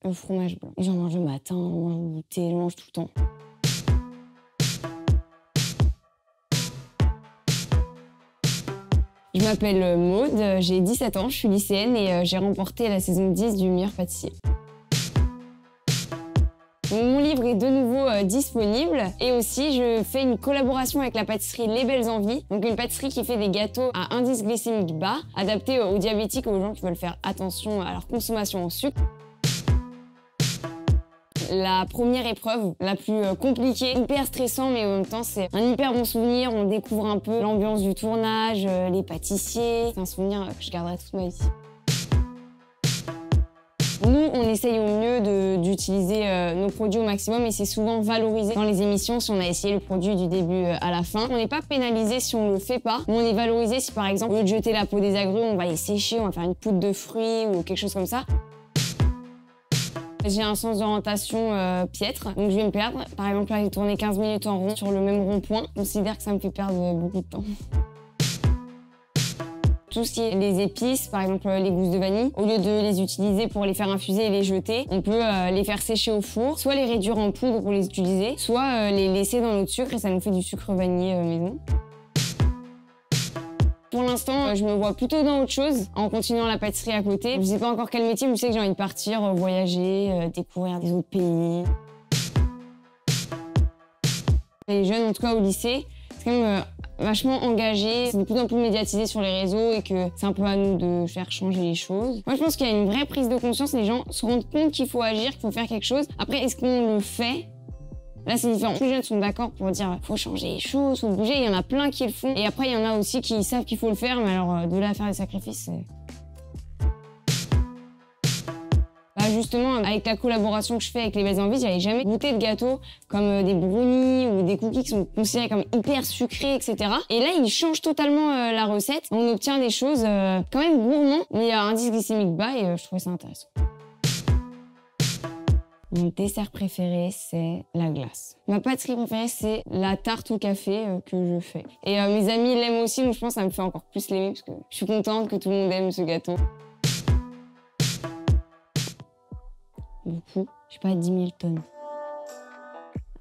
Le fromage blanc. J'en mange le matin, j'en mange au goûter, j'en mange tout le temps. Je m'appelle Maude, j'ai 17 ans, je suis lycéenne et j'ai remporté la saison 10 du meilleur pâtissier. Mon livre est de nouveau disponible et aussi je fais une collaboration avec la pâtisserie Les Belles Envies, donc une pâtisserie qui fait des gâteaux à indice glycémique bas, adaptés aux diabétiques et aux gens qui veulent faire attention à leur consommation en sucre. La première épreuve, la plus compliquée, hyper stressant, mais en même temps c'est un hyper bon souvenir. On découvre un peu l'ambiance du tournage, les pâtissiers. C'est un souvenir que je garderai toute ma vie. Nous, on essaye au mieux d'utiliser nos produits au maximum et c'est souvent valorisé dans les émissions si on a essayé le produit du début à la fin. On n'est pas pénalisé si on le fait pas, mais on est valorisé si par exemple, au lieu de jeter la peau des agrumes, on va les sécher, on va faire une poudre de fruits ou quelque chose comme ça. J'ai un sens d'orientation piètre, donc je vais me perdre. Par exemple, là, j'ai tourné 15 minutes en rond sur le même rond-point. Je considère que ça me fait perdre beaucoup de temps. Tout ce qui est les épices, par exemple les gousses de vanille, au lieu de les utiliser pour les faire infuser et les jeter, on peut les faire sécher au four, soit les réduire en poudre pour les utiliser, soit les laisser dans l'eau de sucre et ça nous fait du sucre vanillé maison. Pour l'instant, je me vois plutôt dans autre chose, en continuant la pâtisserie à côté. Je sais pas encore quel métier, mais je sais que j'ai envie de partir, voyager, découvrir des autres pays. Les jeunes, en tout cas au lycée, c'est quand même vachement engagé, c'est de plus en plus médiatisé sur les réseaux et que c'est un peu à nous de faire changer les choses. Moi, je pense qu'il y a une vraie prise de conscience, les gens se rendent compte qu'il faut agir, qu'il faut faire quelque chose. Après, est-ce qu'on le fait ? Là, c'est différent. Les jeunes sont d'accord pour dire faut changer les choses, faut bouger. Il y en a plein qui le font. Et après, il y en a aussi qui savent qu'il faut le faire, mais alors de là à faire des sacrifices, c'est... Justement, avec la collaboration que je fais avec Les Belles Envies, j'avais jamais goûté de gâteaux comme des brownies ou des cookies qui sont considérés comme hyper sucrés, etc. Et là, ils changent totalement la recette. On obtient des choses quand même gourmands, mais à indice glycémique bas et je trouvais ça intéressant. Mon dessert préféré, c'est la glace. Ma pâtisserie préférée, c'est la tarte au café que je fais. Et mes amis l'aiment aussi, donc je pense que ça me fait encore plus l'aimer parce que je suis contente que tout le monde aime ce gâteau. Beaucoup. Je sais pas, 10 000 tonnes.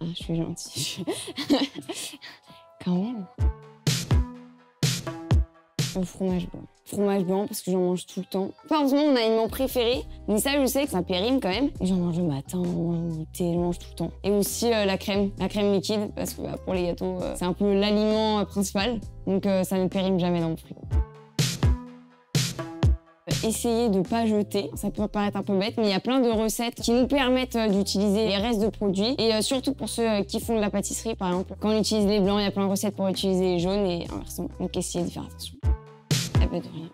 Ah, je suis gentille. Quand même. Le fromage blanc. Fromage blanc parce que j'en mange tout le temps. Pas forcément mon aliment préféré, mais ça je sais que ça périme quand même. J'en mange le matin, j'en mange au goûter, j'en mange tout le temps. Et aussi la crème liquide parce que pour les gâteaux, c'est un peu l'aliment principal. Donc ça ne périme jamais dans mon frigo. Essayer de ne pas jeter, ça peut paraître un peu bête, mais il y a plein de recettes qui nous permettent d'utiliser les restes de produits. Et surtout pour ceux qui font de la pâtisserie, par exemple, quand on utilise les blancs, il y a plein de recettes pour utiliser les jaunes et inversement. Donc essayez de faire attention. Ça peut être rien.